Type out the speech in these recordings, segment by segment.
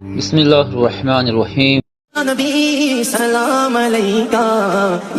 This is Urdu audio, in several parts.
بسم اللہ الرحمن الرحیم۔ نبی سلام علیکہ،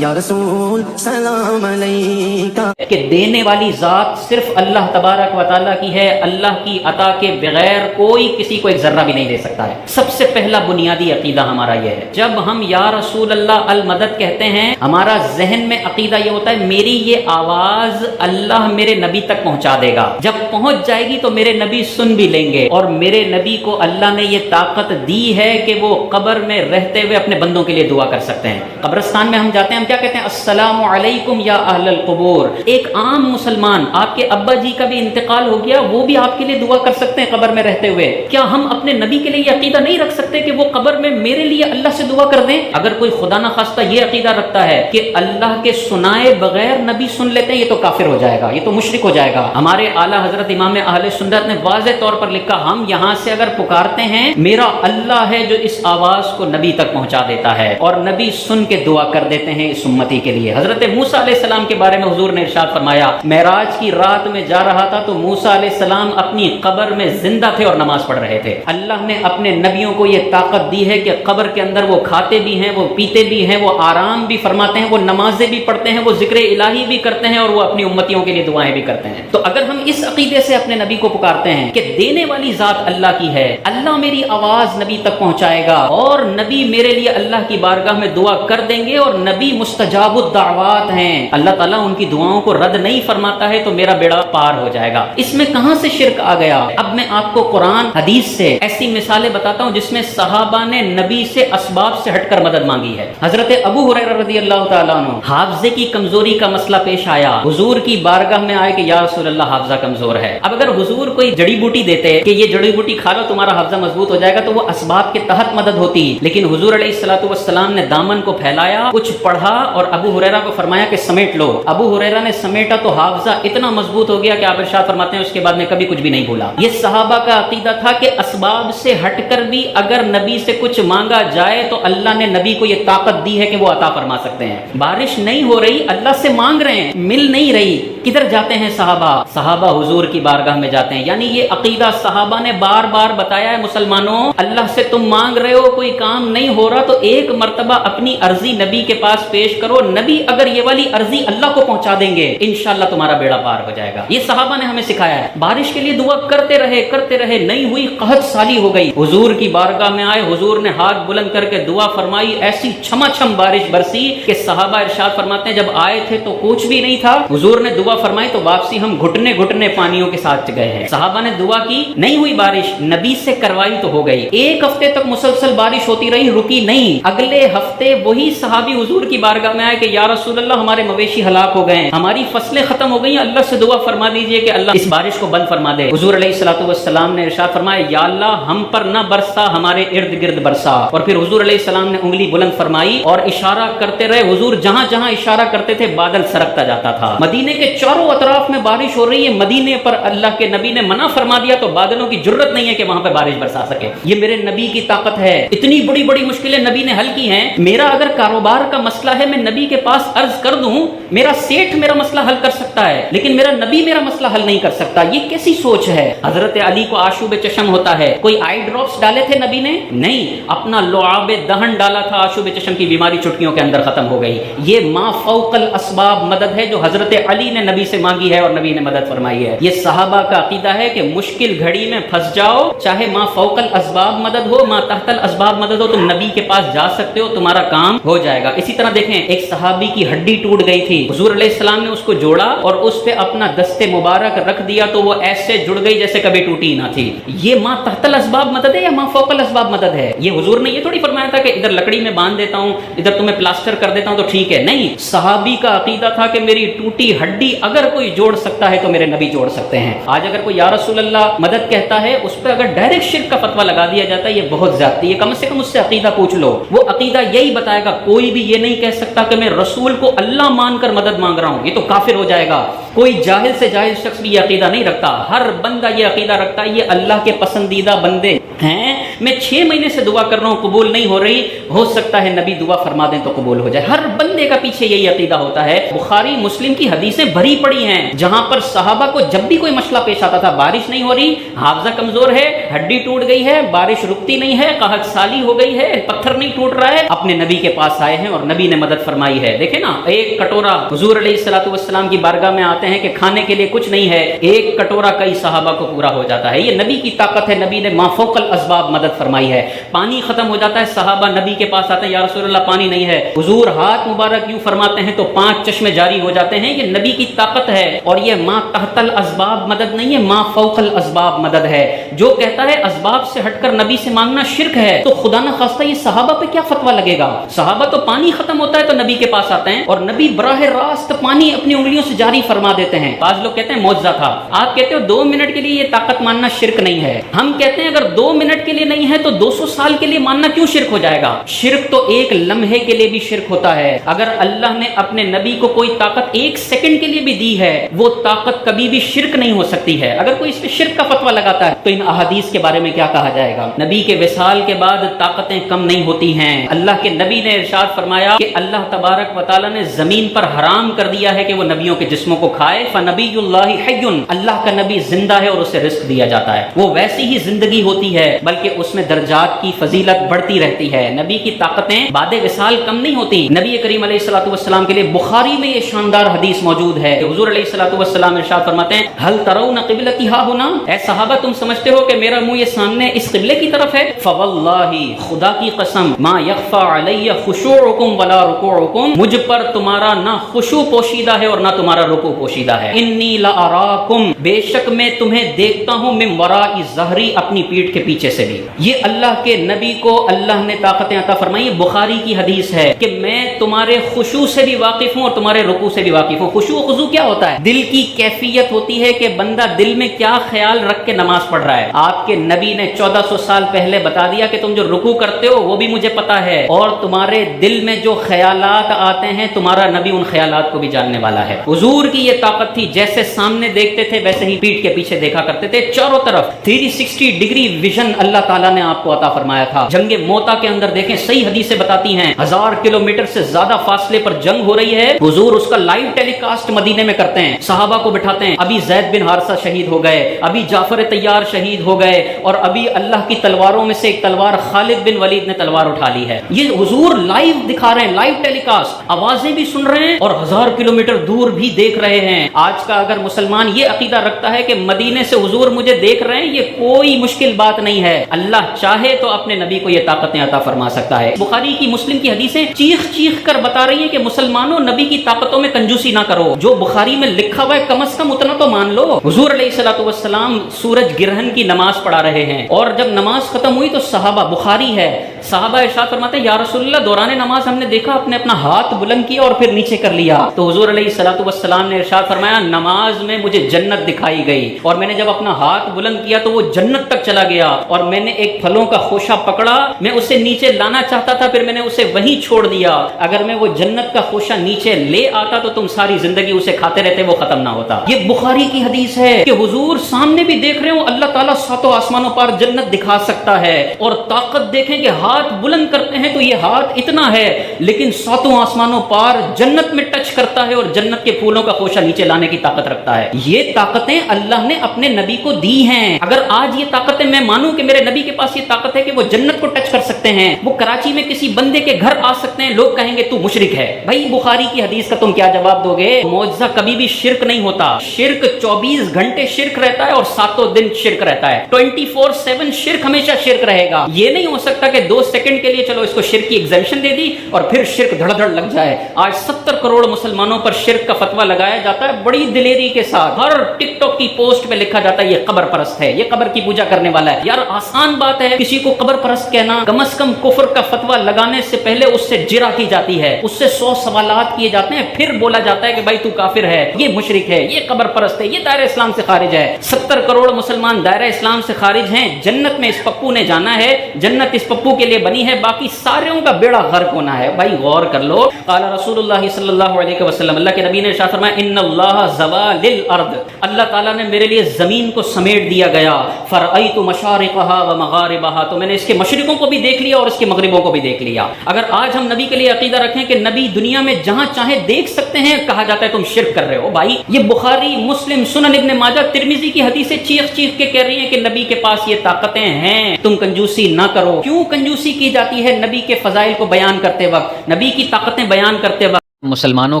یا رسول سلام علیکہ۔ کہ دینے والی ذات صرف اللہ تبارک و تعالیٰ کی ہے، اللہ کی عطا کے بغیر کوئی کسی کو ایک ذرہ بھی نہیں دے سکتا ہے۔ سب سے پہلا بنیادی عقیدہ ہمارا یہ ہے، جب ہم یا رسول اللہ المدد کہتے ہیں، ہمارا ذہن میں عقیدہ یہ ہوتا ہے میری یہ آواز اللہ میرے نبی تک پہنچا دے گا، جب پہنچ جائے گی تو میرے نبی سن بھی لیں گے، اور میرے نبی کو اللہ نے یہ طاقت دی ہے کہ وہ قبر میں رہتے ہوئے اپنے بندوں کے لیے دعا کر سکتے ہیں۔ قبرستان میں ہم جاتے ہیں، ہم کیا کہتے ہیں؟ السلام علیکم یا اہل القبور۔ ایک عام مسلمان، آپ کے ابا جی کا بھی انتقال ہو گیا، وہ بھی آپ کے لیے دعا کر سکتے ہیں قبر میں رہتے ہوئے۔ کیا ہم اپنے نبی کے لیے یہ عقیدہ نہیں رکھ سکتے کہ وہ قبر میں میرے لیے اللہ سے دعا کر دیں؟ اگر کوئی خدا نہ خواستہ یہ عقیدہ رکھتا ہے کہ اللہ کے سنائے بغیر نبی سن لیتے ہیں، یہ تو کافر ہو جائے گا، یہ تو مشرک ہو جائے گا۔ ہمارے اعلیٰ حضرت امام اہل سنت نے واضح طور پر لکھا، ہم یہاں سے اگر پکارتے ہیں، میرا اللہ ہے جو اس آواز کو نبی تک پہنچا دیتا ہے، اور نبی سن کے دعا کر دیتے ہیں اس امتی کے لیے۔ حضرت موسیٰ علیہ السلام کے بارے میں حضور نے ارشاد فرمایا، معراج کی رات میں جا رہا تھا تو موسیٰ علیہ السلام اپنی قبر میں زندہ تھے اور نماز پڑھ رہے تھے۔ اللہ نے اپنے نبیوں کو یہ طاقت دی ہے کہ قبر کے اندر وہ کھاتے بھی ہیں، وہ پیتے بھی ہیں، وہ آرام بھی فرماتے ہیں، وہ نمازیں بھی پڑھتے ہیں، وہ ذکر الہی بھی کرتے ہیں، اور وہ اپنی امتیوں کے لیے دعائیں بھی کرتے ہیں۔ تو اگر ہم اس عقیدے سے اپنے نبی کو پکارتے ہیں کہ دینے والی ذات اللہ کی ہے، اللہ میری آواز نبی تک پہنچائے گا، اور نبی میرے لیے اللہ کی بارگاہ میں دعا کر دیں گے، اور نبی مستجاب الدعوات ہیں، اللہ تعالیٰ ان کی دعاؤں کو رد نہیں فرماتا ہے، تو میرا بیڑا پار ہو جائے گا۔ اس میں کہاں سے شرک آ گیا؟ اب میں آپ کو قرآن حدیث سے ایسی مثالیں بتاتا ہوں جس میں صحابہ نے نبی سے اسباب سے ہٹ کر مدد مانگی ہے۔ حضرت ابو ہریرہ رضی اللہ تعالیٰ عنہ، حافظے کی کمزوری کا مسئلہ پیش آیا، حضور کی بارگاہ میں آئے کہ یا رسول اللہ حافظہ کمزور ہے۔ اب اگر حضور کوئی جڑی بوٹی دیتے کہ یہ جڑی بوٹی کھا لو تمہارا حافظہ مضبوط ہو جائے گا، تو وہ اسباب کے تحت مدد ہوتی، لیکن حضور علیہ الصلوۃ والسلام نے دامن کو پھیلایا، کچھ پڑھا، اور ابو ہریرہ کو فرمایا کہ سمیٹ لو۔ ابو ہریرہ نے سمیٹا تو حافظہ اتنا مضبوط ہو گیا کہ آپ ارشاد فرماتے ہیں اس کے بعد میں کبھی کچھ بھی نہیں بھولا۔ یہ صحابہ کا عقیدہ تھا کہ اسباب سے ہٹ کر بھی اگر نبی سے کچھ مانگا جائے تو اللہ نے نبی کو یہ طاقت دی ہے کہ وہ عطا فرما سکتے ہیں۔ بارش نہیں ہو رہی، اللہ سے مانگ رہے ہیں، مل نہیں رہی، کدھر جاتے ہیں صحابہ حضور کی بارگاہ میں جاتے ہیں۔ یعنی یہ عقیدہ صحابہ نے بار بار بتایا ہے، مسلمانوں اللہ سے تم مانگ رہے ہو، کوئی کام نہیں ہو رہا، تو ایک مرتبہ اپنی عرضی نبی کے پاس پیش کرو، نبی اگر یہ والی عرضی اللہ کو پہنچا دیں گے، انشاءاللہ تمہارا بیڑا پار ہو جائے گا۔ یہ صحابہ نے ہمیں سکھایا ہے۔ بارش کے لیے دعا کرتے رہے، نہیں ہوئی، قحط سالی ہو گئی، حضور کی بارگاہ میں آئے، حضور نے ہاتھ بلند کر کے دعا فرمائی، ایسی چھما چھم بارش برسی کہ صحابہ ارشاد فرماتے ہیں جب آئے تھے تو کچھ بھی نہیں تھا، حضور نے دعا فرمائی تو واپسی ہم گھٹنے گھٹنے پانیوں کے ساتھ گئے ہیں۔ صحابہ نے دعا کی، نہیں ہوئی بارش، نبی سے کروائی تو ہو گئی۔ ایک ہفتے تک مسلسل بارش ہوتی رہی، رکی نہیں۔ اگلے ہفتے وہی صحابی حضور کی بارگاہ میں آئے کہ یا رسول اللہ ہمارے مویشی ہلاک ہو گئے ہیں، ہماری فصلیں ختم ہو گئی ہیں، اللہ سے دعا فرما دیجئے کہ اللہ اس بارش کو بند فرما دے۔ حضور علیہ الصلوۃ والسلام نے ارشاد فرمایا یا اللہ ہم پر نہ برسا، ہمارے ارد گرد برسا۔ اور پھر حضور علیہ السلام نے انگلی بلند فرمائی اور اشارہ کرتے رہے، حضور جہاں جہاں اشارہ کرتے تھے بادل سرکتا جاتا تھا۔ مدینے کے چاروں اطراف میں بارش ہو رہی ہے، مدینے پر اللہ کے نبی نے منع فرما دیا تو بادلوں کی جرت نہیں ہے کہ وہاں پہ بارش برسا سکے۔ یہ میرے نبی کی طاقت ہے۔ اتنی بڑی بڑی مشکلیں نبی نے حل کی ہیں۔ میرا اگر کاروبار کا مسئلہ ہے، میں نبی کے پاس عرض کر دوں، میرا سیٹھ میرا مسئلہ حل کر سکتا ہے، لیکن میرا نبی میرا مسئلہ حل نہیں کر سکتا۔ یہ کیسی سوچ ہے؟ حضرت علی کو آشوب چشم ہوتا ہے، کوئی آئی ڈراپس ڈالے تھے نبی نے؟ نہیں، اپنا لعاب دہن ڈالا تھا، آشوب چشم کی بیماری چٹکیوں کے اندر ختم ہو گئی۔ یہ ما فوق الاسباب مدد ہے جو حضرت علی نے نبی سے مانگی ہے اور نبی نے مدد فرمائی ہے۔ یہ صحابہ کا عقیدہ ہے کہ مشکل گھڑی میں پھنس جاؤ، چاہے ما فوق الاسباب مدد ہو، ما تحت الاسباب مدد ہو، تم نبی کے پاس جا سکتے ہو، تمہارا کام ہو جائے گا۔ اسی طرح دیکھیں، ایک صحابی کی ہڈی ٹوٹ گئی تھی، حضور علیہ السلام نے اس کو جوڑا اور اس پہ اپنا دست مبارک رکھ دیا تو وہ ایسے جڑ گئی جیسے کبھی ٹوٹی نہ تھی۔ یہ ما تحت الاسباب مدد ہے یا ما فوق الاسباب مدد ہے؟ یہ حضور نے یہ تھوڑی فرمایا تھا کہ ادھر لکڑی میں باندھ دیتا ہوں، ادھر تمہیں پلاسٹر کر دیتا ہوں تو ٹھیک ہے۔ نہیں، صحابی کا عقیدہ تھا کہ میری ٹوٹی ہڈی اگر کوئی جوڑ سکتا ہے تو میرے نبی جوڑ سکتے ہیں۔ آج اگر کوئی یا رسول اللہ مدد کہتا ہے، اس پہ اگر ڈائریکٹ شرک کا فتویٰ لگا دیا جاتا ہے، یہ بہت زیادتی ہے۔ کم سے کم اس سے عقیدہ پوچھ لو، وہ عقیدہ یہی بتائے گا۔ کوئی بھی یہ نہیں کہہ سکتا کہ میں رسول کو اللہ مان کر مدد مانگ رہا ہوں، یہ تو کافر ہو جائے گا۔ کوئی جاہل سے جاہل شخص بھی یہ عقیدہ نہیں رکھتا، ہر بندہ یہ عقیدہ رکھتا ہے یہ اللہ کے پسندیدہ بندے ہیں۔ میں 6 مہینے سے دعا کر رہا ہوں قبول نہیں ہو رہی، ہو سکتا ہے نبی دعا فرما دیں تو قبول ہو جائے۔ ہر بندے کا پیچھے یہی عقیدہ ہوتا ہے۔ بخاری مسلم کی حدیثیں بھری پڑی ہیں جہاں پر صحابہ کو جب بھی کوئی مسئلہ پیش آتا تھا، بارش نہیں ہو رہی، حافظہ کمزور ہے، ہڈی ٹوٹ گئی ہے، بارش رکتی نہیں ہے، قحط سالی ہو گئی ہے، پتھر نہیں ٹوٹ رہا ہے، اپنے نبی کے پاس آئے ہیں اور نبی نے مدد فرمائی ہے۔ دیکھیں نا، ایک کٹورا حضور علیہ الصلوۃ والسلام کی بارگاہ میں آتے ہیں کہ کھانے کے لیے کچھ نہیں ہے، ایک کٹورا کئی صحابہ کو پورا ہو جاتا ہے۔ یہ نبی کی طاقت ہے، نبی نے ما فوق الاسباب مدد فرمائی ہے۔ پانی ختم ہو جاتا ہے، صحابہ نبی کے پاس آتے ہیں، یا رسول اللہ پانی نہیں ہے، حضور ہاتھ مبارک یوں فرماتے ہیں تو 5 چشمے جاری ہو جاتے ہیں۔ یہ نبی کی طاقت ہے، اور یہ ما تحت الاسباب مدد نہیں ہے، ما فوق الاسباب مدد ہے۔ جو کہتا ہے اسباب سے ہٹ کر نبی سے مانگنا شرک ہے، تو خدا نہ خواستہ یہ صحابہ پہ کیا فتویٰ لگے گا؟ صحابہ تو پانی ختم ہوتا ہے تو نبی کے پاس آتے ہیں، اور نبی براہ راست پانی اپنی انگلیوں سے جاری فرما دیتے ہیں۔ بعض لوگ کہتے ہیں معجزہ تھا، آپ کہتے ہو 2 منٹ کے لیے یہ طاقت ماننا شرک نہیں ہے۔ ہم کہتے ہیں اگر 2 منٹ کے لیے نہیں ہے تو 200 سال کے لیے ماننا کیوں شرک ہو جائے گا؟ شرک تو ایک لمحے کے لیے بھی شرک ہوتا ہے۔ اگر اللہ نے اپنے نبی کو کوئی طاقت 1 سیکنڈ کے لیے بھی دی ہے، وہ طاقت کبھی بھی شرک نہیں ہو سکتی ہے۔ اگر کوئی اس پہ شرک کا فتویٰ لگاتا ہے تو ان احادیث کے بارے میں کیا کہا جائے گا؟ نبی کے وصال کے بعد طاقتیں کم نہیں ہوتی ہیں۔ اللہ کے نبی نے ارشاد فرمایا کہ اللہ تبارک و تعالیٰ نے زمین پر حرام کر دیا ہے کہ وہ نبیوں کے جسموں کو کھائے۔ فنبی اللہ حی، اللہ کا نبی زندہ ہے اور اسے رزق دیا جاتا ہے۔ وہ ویسی ہی زندگی ہوتی ہے بلکہ اس میں درجات کی فضیلت بڑھتی رہتی ہے۔ نبی کی طاقتیں بعد وصال کم نہیں ہوتی۔ نبی کریم علیہ الصلوۃ والسلام کے لیے بخاری میں یہ شاندار حدیث موجود ہے کہ حضور علیہ الصلوۃ والسلام ارشاد فرماتے ہیں، هل ترون قبلتی ها هنا، اے صحابہ تم سمجھتے ہو کہ میرا منہ یہ سامنے اس قبلے کی طرف ہے؟ فواللہ، خدا کی قسم، ما یخفى علی خشوعکم ولا رکوعکم، مجھ پر تمہارا نہ خشوع پوشیدہ ہے اور نہ تمہارا رکوع پوشیدہ ہے۔ انی لاراکم، بے شک میں تمہیں دیکھتا ہوں، من وراء ظہری، اپنی پیٹھ کے پیچھے سے بھی۔ یہ اللہ کے نبی کو اللہ نے طاقتیں عطا فرمائی۔ بخاری کی حدیث ہے کہ میں تمہارے خشوع سے بھی واقف ہوں اور تمہارے رکوع سے بھی واقف ہوں۔ خشوع و خضوع کیا ہوتا ہے؟ دل کی کیفیت ہوتی ہے کہ بندہ دل میں کیا خیال رکھ کے نماز پڑھ رہا ہے۔ آپ کے نبی نے 1400 سال پہلے بتا دیا کہ تم جو رکوع کرتے ہو وہ بھی مجھے پتا ہے، اور تمہارے دل میں جو خیالات آتے ہیں تمہارا نبی ان خیالات کو بھی جاننے والا ہے۔ حضور کی یہ طاقت تھی، جیسے سامنے دیکھتے تھے ویسے ہی پیٹھ کے پیچھے دیکھا کرتے تھے، چاروں طرف 360 ڈگری ویژن اللہ تعالیٰ نے آپ کو عطا فرمایا تھا۔ جنگ موتا کے اندر دیکھیں، صحیح حدیثیں بتاتی ہیں 1000 کلومیٹر سے زیادہ فاصلے پر جنگ ہو رہی ہے، حضور اس کا لائیو ٹیلی کاسٹ مدینے میں کرتے ہیں، صحابہ کو بٹھاتے ہیں، ابھی زید بن حارثہ شہید ہو گئے، ابھی جعفر طیار شہید ہو گئے، اور ابھی اللہ کی تلواروں میں سے ایک تلوار خالد بن ولید نے تلوار اٹھا لی ہے۔ یہ حضور لائیو دکھا رہے ہیں، لائیو ٹیلی کاسٹ، آوازیں بھی سن رہے ہیں اور 1000 کلومیٹر دور بھی دیکھ رہے ہیں۔ آج کا اگر مسلمان یہ عقیدہ رکھتا ہے کہ مدینے سے حضور مجھے دیکھ رہے ہیں، یہ کوئی مشکل بات نہیں ہے۔ اللہ چاہے تو اپنے نبی کو یہ طاقتیں عطا فرما سکتا ہے۔ بخاری کی مسلم کی حدیثیں چیخ چیخ کر بتا رہی ہیں کہ مسلمانوں نبی کی طاقتوں میں کنجوسی نہ کرو، جو بخاری میں لکھا ہوا ہے کم از کم اتنا تو مان لو۔ حضور علیہ الصلوۃ والسلام سورج گرہن کی نماز پڑھا رہے ہیں، اور جب نماز ختم ہوئی تو صحابہ، بخاری ہے، صحابہ ارشاد فرماتے ہیں، یا رسول اللہ دوران نماز ہم نے دیکھا اپنے اپنا ہاتھ بلند کیا اور پھر نیچے کر لیا، تو حضور علیہ الصلوۃ والسلام نے ارشاد فرمایا، نماز میں مجھے جنت دکھائی گئی، اور میں نے جب اپنا ہاتھ بلند کیا تو وہ جنت تک چلا گیا، اور میں نے ایک پھلوں کا خوشہ پکڑا، میں اسے نیچے لانا چاہتا تھا، پھر میں نے اسے وہیں چھوڑ دیا۔ اگر میں وہ جنت کا خوشہ نیچے لے آتا تو تم ساری زندگی اسے کھاتے رہتے، وہ ختم نہ ہوتا۔ یہ بخاری کی حدیث ہے کہ حضور سامنے بھی دیکھ رہے ہوں، اللہ تعالیٰ 7 آسمانوں پر جنت دکھا سکتا ہے، اور طاقت دیکھیں کہ ہاتھ بلند کرتے ہیں تو یہ ہاتھ اتنا ہے، لیکن 7 آسمانوں پر جنت میں ٹچ کرتا ہے اور جنت کے پھولوں کا خوشہ نیچے لانے کی طاقت رکھتا ہے۔ یہ طاقتیں اللہ نے اپنے نبی کو دی ہیں۔ اگر آج یہ طاقتیں میں مانوں کہ میرے نبی کے پاس یہ طاقت ہے کہ وہ جنت کو ٹچ کر سکتے ہیں، وہ کراچی میں کسی بندے کے گھر آ سکتے ہیں، لوگ کہیں گے تو مشرک ہے۔ بھائی بخاری کی حدیث کا تم کیا جواب دو گے؟ معجزہ کبھی بھی شرک نہیں ہوتا، شرک 24 گھنٹے شرک رہتا ہے اور 7 دن شرک رہتا ہے، 24/7 شرک ہمیشہ شرک رہے گا۔ یہ نہیں ہو سکتا کہ 2 سیکنڈ کے لیے چلو اس کو شرک کی ایگزیمشن دے دی اور پھر شرک دھڑ دھڑ لگ جائے۔ آج 70 کروڑ مسلمانوں پر شرک کا فتویٰ لگایا جاتا ہے بڑی دلیری کے ساتھ، ہر ٹک ٹاک کی پوسٹ پہ لکھا جاتا ہے یہ قبر پرست ہے، یہ قبر کی پوجا کرنے والا ہے۔ یار آسان بات ہے کسی کو قبر پرست کہنا، کم از کم کفر کا فتویٰ لگانے سے پہلے اس سے جرح کی جاتی ہے، اس سے 100 سوالات کیے جاتے ہیں، پھر بولا جاتا ہے کہ بھائی تو کافر ہے، یہ مشرک ہے، یہ قبر پرست ہے، یہ دائرہ اسلام سے خارج ہے۔ 70 کروڑ مسلمان دائرہ اسلام سے خارج ہیں، جنت میں اس پپو نے جانا ہے، جنت اس پپو کے لیے بنی ہے، باقی ساروں کا بیڑا غرق ہونا ہے. بھائی غور کر لو. قال رسول اللہ صلی اللہ علیہ وسلم, اللہ کے نبی نے ارشاد فرمایا, ان اللہ زوال الارض, اللہ تعالیٰ نے میرے لیے زمین کو سمیٹ دیا گیا. فرأیت مشارقها ومغاربها, تو میں نے اس کے مشرقوں کو بھی دیکھ لیا اور اس کے مغربوں کو بھی دیکھ لیا. اگر آج ہم نبی کے لیے عقیدہ رکھیں کہ نبی دنیا میں جہاں چاہے دیکھ سکتے ہیں, کہا جاتا ہے تم شرک کر رہے ہو. بھائی یہ بخاری, مسلم, سنن ابن ماجہ, ترمذی کی حدیثیں چیخ چیخ کے کہہ رہی ہیں کہ نبی کے پاس یہ طاقتیں ہیں, تم کنجوسی نہ کرو. کیوں کنجوسی کی جاتی ہے نبی کے فضائل کو بیان کرتے وقت, نبی کی طاقتیں بیان کرتے وقت؟ مسلمانوں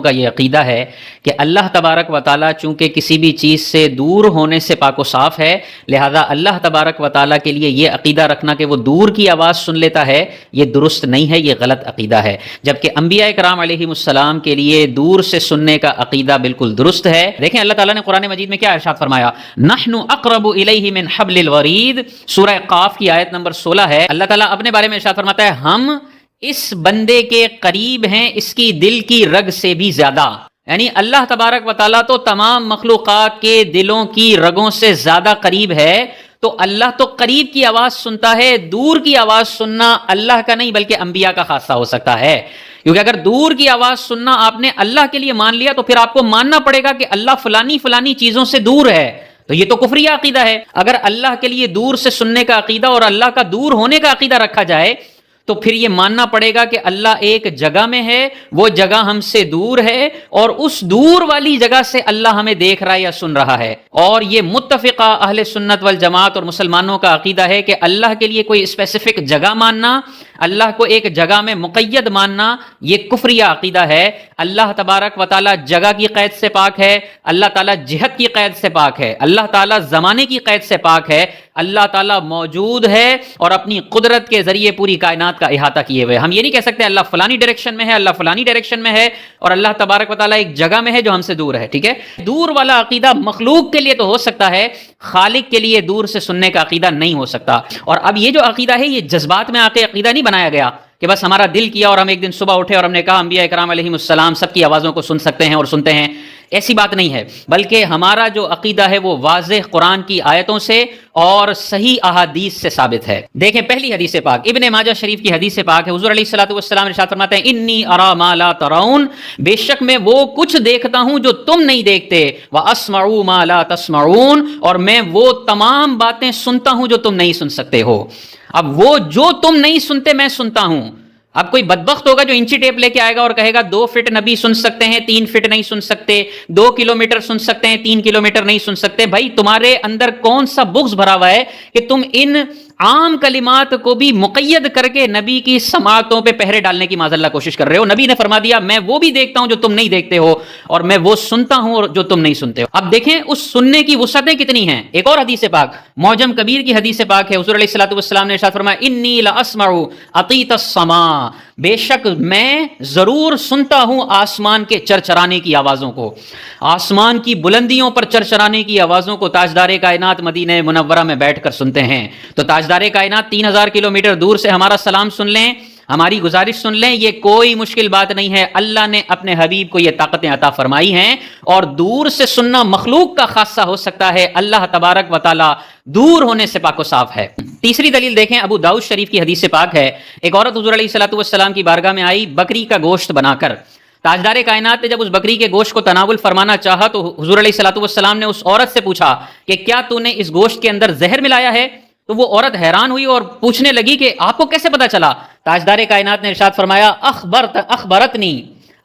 کا یہ عقیدہ ہے کہ اللہ تبارک و تعالیٰ چونکہ کسی بھی چیز سے دور ہونے سے پاک و صاف ہے, لہذا اللہ تبارک و تعالیٰ کے لیے یہ عقیدہ رکھنا کہ وہ دور کی آواز سن لیتا ہے, یہ درست نہیں ہے, یہ غلط عقیدہ ہے. جبکہ انبیاء کرام علیہم السلام کے لیے دور سے سننے کا عقیدہ بالکل درست ہے. دیکھیں اللہ تعالیٰ نے قرآن مجید میں کیا ارشاد فرمایا, نحن اقرب الیہ من حبل الورید, سورہ قاف کی آیت نمبر 16 ہے. اللہ تعالیٰ اپنے بارے میں ارشاد فرماتا ہے, ہم اس بندے کے قریب ہیں اس کی دل کی رگ سے بھی زیادہ. یعنی اللہ تبارک و تعالیٰ تو تمام مخلوقات کے دلوں کی رگوں سے زیادہ قریب ہے. تو اللہ تو قریب کی آواز سنتا ہے, دور کی آواز سننا اللہ کا نہیں بلکہ انبیاء کا خاصہ ہو سکتا ہے. کیونکہ اگر دور کی آواز سننا آپ نے اللہ کے لیے مان لیا تو پھر آپ کو ماننا پڑے گا کہ اللہ فلانی فلانی چیزوں سے دور ہے, تو یہ تو کفریہ عقیدہ ہے. اگر اللہ کے لیے دور سے سننے کا عقیدہ اور اللہ کا دور ہونے کا عقیدہ رکھا جائے تو پھر یہ ماننا پڑے گا کہ اللہ ایک جگہ میں ہے, وہ جگہ ہم سے دور ہے, اور اس دور والی جگہ سے اللہ ہمیں دیکھ رہا ہے یا سن رہا ہے. اور یہ متفقہ اہل سنت والجماعت اور مسلمانوں کا عقیدہ ہے کہ اللہ کے لیے کوئی اسپیسیفک جگہ ماننا, اللہ کو ایک جگہ میں مقید ماننا, یہ کفریہ عقیدہ ہے. اللہ تبارک و تعالیٰ جگہ کی قید سے پاک ہے, اللہ تعالیٰ جہت کی قید سے پاک ہے, اللہ تعالیٰ زمانے کی قید سے پاک ہے, اللہ تعالیٰ موجود ہے اور اپنی قدرت کے ذریعے پوری کائنات کا احاطہ کیے ہوئے. ہم یہ نہیں کہہ سکتے اللہ فلانی ڈائریکشن میں ہے, اللہ فلانی ڈائریکشن میں ہے, اور اللہ تبارک و تعالیٰ ایک جگہ میں ہے جو ہم سے دور ہے. ٹھیک ہے, دور والا عقیدہ مخلوق کے لیے تو ہو سکتا ہے, خالق کے لیے دور سے سننے کا عقیدہ نہیں ہو سکتا. اور اب یہ جو عقیدہ ہے یہ جذبات میں آ کے عقیدہ نہیں بنایا گیا کہ بس ہمارا دل کیا اور ہم ایک دن صبح اٹھے اور ہم نے کہا انبیاء کرام علیہم السلام سب کی آوازوں کو سن سکتے ہیں اور سنتے ہیں. ایسی بات نہیں ہے, بلکہ ہمارا جو عقیدہ ہے وہ واضح قرآن کی آیتوں سے اور صحیح احادیث سے ثابت ہے. دیکھیں پہلی حدیث پاک ابن ماجہ شریف کی حدیث پاک ہے. حضور علیہ الصلوۃ والسلام ارشاد فرماتے ہیں, انی ارا ما لا ترون, بے شک میں وہ کچھ دیکھتا ہوں جو تم نہیں دیکھتے, واسمع ما لا تسمعون, اور میں وہ تمام باتیں سنتا ہوں جو تم نہیں سن سکتے ہو. اب وہ جو تم نہیں سنتے میں سنتا ہوں. اب کوئی بدبخت ہوگا جو انچی ٹیپ لے کے آئے گا اور کہے گا 2 فٹ نبی سن سکتے ہیں, 3 فٹ نہیں سن سکتے, 2 کلومیٹر سن سکتے ہیں, 3 کلومیٹر نہیں سن سکتے. بھائی تمہارے اندر کون سا بغض بھرا ہوا ہے کہ تم ان عام کلمات کو بھی مقید کر کے نبی کی سماعتوں پہ پہرے ڈالنے کی معاذ اللہ کوشش کر رہے ہو. نبی نے فرما دیا میں وہ بھی دیکھتا ہوں جو تم نہیں دیکھتے ہو, اور میں وہ سنتا ہوں جو تم نہیں سنتے ہو. اب دیکھیں اس سننے کی وسعتیں کتنی ہیں. ایک اور حدیث پاک معجم کبیر کی حدیث پاک ہے. حضور علیہ الصلوۃ والسلام نے ارشاد فرمایا, انی لاسمع عطیت السماء, بے شک میں ضرور سنتا ہوں آسمان کے چرچرانے کی آوازوں کو, آسمان کی بلندیوں پر چرچرانے کی آوازوں کو تاجدار کائنات مدینہ منورہ میں بیٹھ کر سنتے ہیں. تو تاجدار کائنات 3000 کلومیٹر دور سے ہمارا سلام سن لیں, ہماری گزارش سن لیں, یہ کوئی مشکل بات نہیں ہے. اللہ نے اپنے حبیب کو یہ طاقتیں عطا فرمائی ہیں, اور دور سے سننا مخلوق کا خاصہ ہو سکتا ہے, اللہ تبارک و تعالی دور ہونے سے پاک و صاف ہے. تیسری دلیل دیکھیں, ابو داؤد شریف کی حدیث پاک ہے. ایک عورت حضور علیہ الصلوۃ والسلام کی بارگاہ میں آئی بکری کا گوشت بنا کر. تاجدار کائنات نے جب اس بکری کے گوشت کو تناول فرمانا چاہا تو حضور علیہ الصلوۃ والسلام نے اس عورت سے پوچھا کہ کیا تو نے اس گوشت کے اندر زہر ملایا ہے؟ تو وہ عورت حیران ہوئی اور پوچھنے لگی کہ آپ کو کیسے پتا چلا؟ تاجدار کائنات نے ارشاد فرمایا, اخبرتنی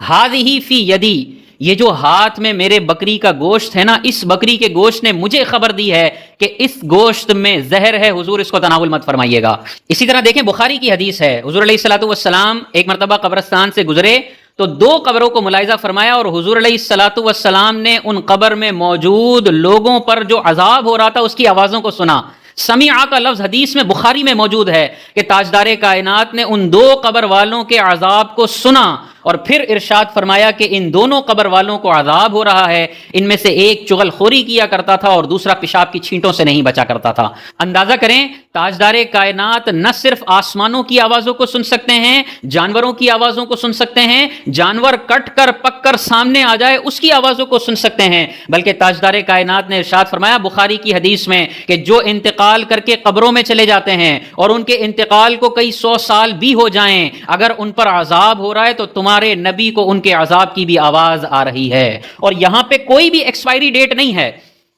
ہذہ فی یدی, یہ جو ہاتھ میں میرے بکری کا گوشت ہے نا, اس بکری کے گوشت نے مجھے خبر دی ہے کہ اس گوشت میں زہر ہے, حضور اس کو تناول مت فرمائیے گا. اسی طرح دیکھیں بخاری کی حدیث ہے, حضور علیہ الصلوۃ والسلام ایک مرتبہ قبرستان سے گزرے تو 2 قبروں کو ملاحظہ فرمایا, اور حضور علیہ الصلوۃ والسلام نے ان قبر میں موجود لوگوں پر جو عذاب ہو رہا تھا اس کی آوازوں کو سنا. سمیع کا لفظ حدیث میں بخاری میں موجود ہے کہ تاجدار کائنات نے ان 2 قبر والوں کے عذاب کو سنا, اور پھر ارشاد فرمایا کہ ان دونوں قبر والوں کو عذاب ہو رہا ہے، ان میں سے ایک چغل خوری کیا کرتا تھا اور دوسرا پیشاب کی چھینٹوں سے نہیں بچا کرتا تھا۔ اندازہ کریں تاجدار کائنات نہ صرف آسمانوں کی آوازوں کو سن سکتے ہیں، جانوروں کی آوازوں کو سن سکتے ہیں، جانور کٹ کر پک کر سامنے آ جائے اس کی آوازوں کو سن سکتے ہیں، بلکہ تاجدار کائنات نے ارشاد فرمایا بخاری کی حدیث میں کہ جو انتقال کر کے قبروں میں چلے جاتے ہیں اور ان کے انتقال کو کئی 100 سال بھی ہو جائیں، اگر ان پر عذاب ہو رہا ہے تو تمہارے نبی کو ان کے عذاب کی بھی آواز آ رہی ہے۔ اور یہاں پہ کوئی بھی ایکسپائری ڈیٹ نہیں ہے۔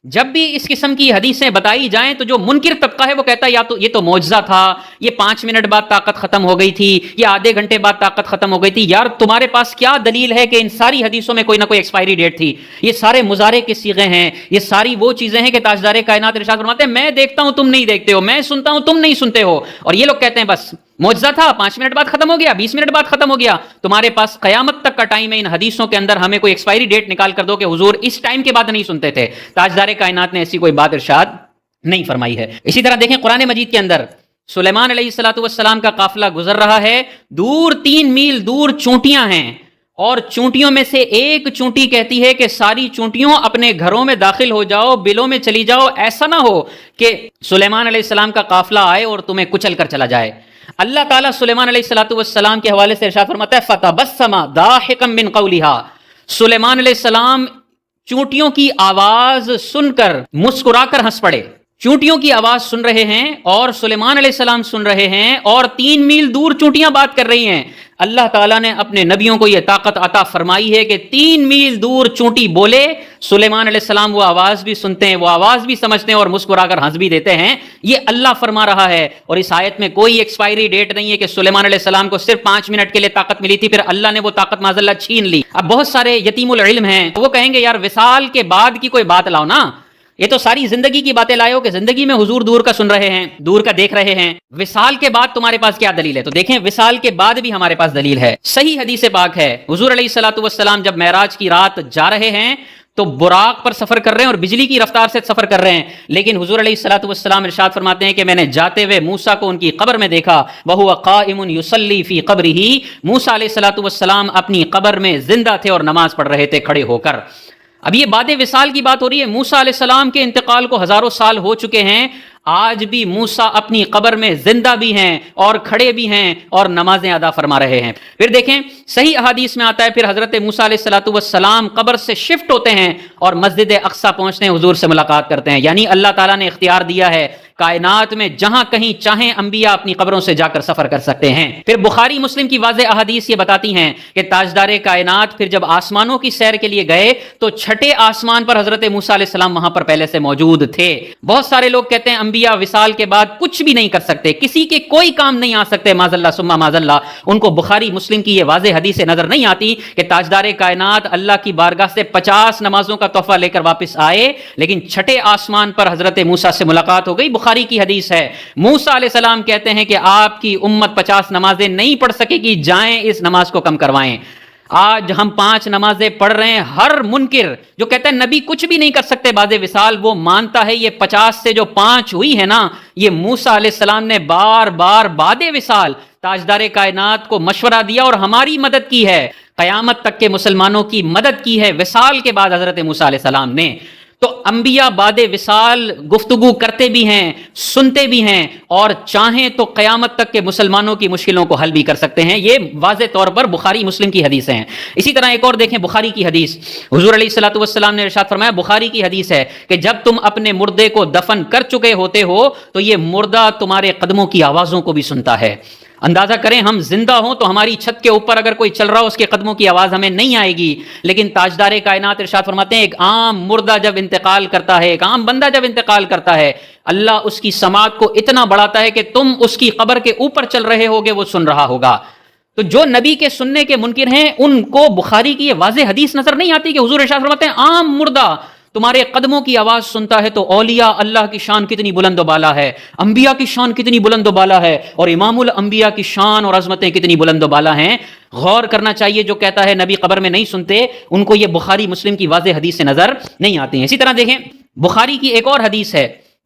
جب بھی اس قسم کی حدیثیں بتائی جائیں تو جو منکر طبقہ ہے وہ کہتا ہے یا تو یہ تو معجزہ تھا، یہ 5 منٹ بعد طاقت ختم ہو گئی تھی، یہ آدھے گھنٹے بعد طاقت ختم ہو گئی تھی۔ یار تمہارے پاس کیا دلیل ہے کہ ان ساری حدیثوں میں کوئی نہ کوئی ایکسپائری ڈیٹ تھی؟ یہ سارے مضارع کے صیغے ہیں، یہ ساری وہ چیزیں ہیں کہ تاجدار کائنات ارشاد فرماتے ہیں میں دیکھتا ہوں تم نہیں دیکھتے ہو، میں سنتا ہوں تم نہیں سنتے ہو، اور یہ لوگ کہتے ہیں بس معجزہ تھا، 5 منٹ بعد ختم ہو گیا، 20 منٹ بعد ختم ہو گیا۔ تمہارے پاس قیامت تک کا ٹائم ہے، ان حدیثوں کے اندر ہمیں کوئی ایکسپائری ڈیٹ نکال کر دو کہ حضور اس ٹائم کے بعد نہیں سنتے تھے۔ تاجدار کائنات نے ایسی کوئی بات ارشاد نہیں فرمائی ہے۔ اسی طرح دیکھیں قرآن مجید کے اندر سلیمان علیہ السلام کا قافلہ گزر رہا ہے، دور 3 میل دور چونٹیاں ہیں، اور چونٹیوں میں سے ایک چونٹی کہتی ہے کہ ساری چونٹیوں اپنے گھروں میں داخل ہو جاؤ، بلوں میں چلی جاؤ، ایسا نہ ہو کہ سلیمان علیہ السلام کا قافلہ آئے اور تمہیں کچل کر چلا جائے۔ اللہ تعالیٰ سلیمان علیہ السلام کے حوالے سے ارشاد فرماتا ہے فَتَبَسَّمَ ضَاحِكًا مِّن قَوْلِهَا، سلیمان علیہ السلام چونٹیوں کی آواز سن کر مسکرا کر ہنس پڑے۔ چونٹیوں کی آواز سن رہے ہیں اور سلیمان علیہ السلام سن رہے ہیں، اور 3 میل دور چونٹیاں بات کر رہی ہیں۔ اللہ تعالیٰ نے اپنے نبیوں کو یہ طاقت عطا فرمائی ہے کہ 3 میل دور چونٹی بولے، سلیمان علیہ السلام وہ آواز بھی سنتے ہیں، وہ آواز بھی سمجھتے ہیں اور مسکرا کر ہنس بھی دیتے ہیں۔ یہ اللہ فرما رہا ہے، اور اس آیت میں کوئی ایکسپائری ڈیٹ نہیں ہے کہ سلیمان علیہ السلام کو صرف 5 منٹ کے لیے طاقت ملی تھی پھر اللہ نے وہ طاقت معاذ اللہ چھین لی۔ اب بہت سارے یتیم العلم ہیں، وہ کہیں گے یار وصال کے بعد کی کوئی بات لاؤ نا، یہ تو ساری زندگی کی باتیں لائے ہو کہ زندگی میں حضور دور کا سن رہے ہیں، دور کا دیکھ رہے ہیں، وصال کے بعد تمہارے پاس کیا دلیل ہے؟ تو دیکھیں وصال کے بعد بھی ہمارے پاس دلیل ہے، صحیح حدیث پاک ہے۔ حضور علیہ السلام جب معراج کی رات جا رہے ہیں تو براق پر سفر کر رہے ہیں اور بجلی کی رفتار سے سفر کر رہے ہیں، لیکن حضور علیہ السلام ارشاد فرماتے ہیں کہ میں نے جاتے ہوئے موسیٰ کو ان کی قبر میں دیکھا، وَهُوَ قَائِمٌ يُصَلِّي فِي قَبْرِهِ، موسیٰ علیہ السلام اپنی قبر میں زندہ تھے اور نماز پڑھ رہے تھے کھڑے ہو کر۔ اب یہ بعد وصال کی بات ہو رہی ہے، موسیٰ علیہ السلام کے انتقال کو ہزاروں سال ہو چکے ہیں، آج بھی موسیٰ اپنی قبر میں زندہ بھی ہیں اور کھڑے بھی ہیں اور نمازیں ادا فرما رہے ہیں۔ پھر دیکھیں صحیح احادیث میں آتا ہے پھر حضرت موسیٰ علیہ السلام قبر سے شفٹ ہوتے ہیں اور مسجد اقصیٰ پہنچتے ہیں، حضور سے ملاقات کرتے ہیں، یعنی اللہ تعالیٰ نے اختیار دیا ہے کائنات میں جہاں کہیں چاہیں انبیاء اپنی قبروں سے جا کر سفر کر سکتے ہیں۔ پھر بخاری مسلم کی واضح احادیث یہ بتاتی ہیں کہ تاجدار کائنات پھر جب آسمانوں کی سیر کے لیے گئے تو 6ٹھے آسمان پر حضرت موسیٰ علیہ السلام وہاں پر پہلے سے موجود تھے۔ بہت سارے لوگ کہتے ہیں انبیاء وصال کے بعد کچھ بھی نہیں کر سکتے، کسی کے کوئی کام نہیں آ سکتے، معاذ اللہ ثم معاذ اللہ۔ ان کو بخاری مسلم کی یہ واضح حدیث نظر نہیں آتی کہ تاجدار کائنات اللہ کی بارگاہ سے 50 نمازوں کا تحفہ لے کر واپس آئے، لیکن 6ٹھے آسمان پر حضرت موسیٰ سے ملاقات ہو گئی۔ بخاری کی حدیث ہے، موسیٰ علیہ السلام کہتے ہیں کہ آپ کی امت 50 نمازیں نہیں پڑھ سکے گی، جائیں اس نماز کو کم کروائیں۔ آج ہم 5 نمازیں پڑھ رہے ہیں، ہر منکر جو کہتا ہے نبی کچھ بھی نہیں کر سکتے بعد وصال، وہ مانتا ہے یہ 50 سے جو 5 ہوئی ہے نا، یہ موسیٰ علیہ السلام نے بار بار بعد وصال تاجدار کائنات کو مشورہ دیا اور ہماری مدد کی ہے، قیامت تک کے مسلمانوں کی مدد کی ہے وصال کے بعد حضرت موسیٰ علیہ السلام نے۔ تو انبیاء بعد وصال گفتگو کرتے بھی ہیں، سنتے بھی ہیں، اور چاہیں تو قیامت تک کے مسلمانوں کی مشکلوں کو حل بھی کر سکتے ہیں۔ یہ واضح طور پر بخاری مسلم کی حدیث ہیں۔ اسی طرح ایک اور دیکھیں بخاری کی حدیث، حضور علیہ السلام نے ارشاد فرمایا، بخاری کی حدیث ہے کہ جب تم اپنے مردے کو دفن کر چکے ہوتے ہو تو یہ مردہ تمہارے قدموں کی آوازوں کو بھی سنتا ہے۔ اندازہ کریں ہم زندہ ہوں تو ہماری چھت کے اوپر اگر کوئی چل رہا ہو اس کے قدموں کی آواز ہمیں نہیں آئے گی، لیکن تاجدار کائنات ارشاد فرماتے ہیں ایک عام مردہ جب انتقال کرتا ہے، ایک عام بندہ جب انتقال کرتا ہے، اللہ اس کی سماعت کو اتنا بڑھاتا ہے کہ تم اس کی قبر کے اوپر چل رہے ہوگے وہ سن رہا ہوگا۔ تو جو نبی کے سننے کے منکر ہیں ان کو بخاری کی یہ واضح حدیث نظر نہیں آتی کہ حضور ارشاد فرماتے ہیں عام مردہ تمہارے قدموں کی آواز سنتا ہے۔ تو اولیاء اللہ کی شان کتنی بلند و بالا ہے، انبیاء کی شان کتنی بلند و بالا ہے، اور امام الانبیاء کی شان اور عظمتیں کتنی بلند و بالا ہیں۔ غور کرنا چاہیے، جو کہتا ہے نبی قبر میں نہیں سنتے ان کو یہ بخاری مسلم کی واضح حدیث سے نظر نہیں آتی ہیں۔ اسی طرح دیکھیں بخاری کی ایک اور حدیث ہے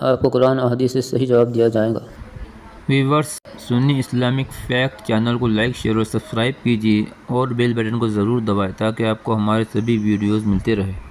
آپ کو قرآن اور حدیث سے صحیح جواب دیا جائے گا۔ ویورز، سنی اسلامک فیکٹ چینل کو لائک، شیئر اور سبسکرائب کیجیے اور بیل بٹن کو ضرور دبائیں تاکہ آپ کو ہمارے سبھی ویڈیوز ملتے رہے۔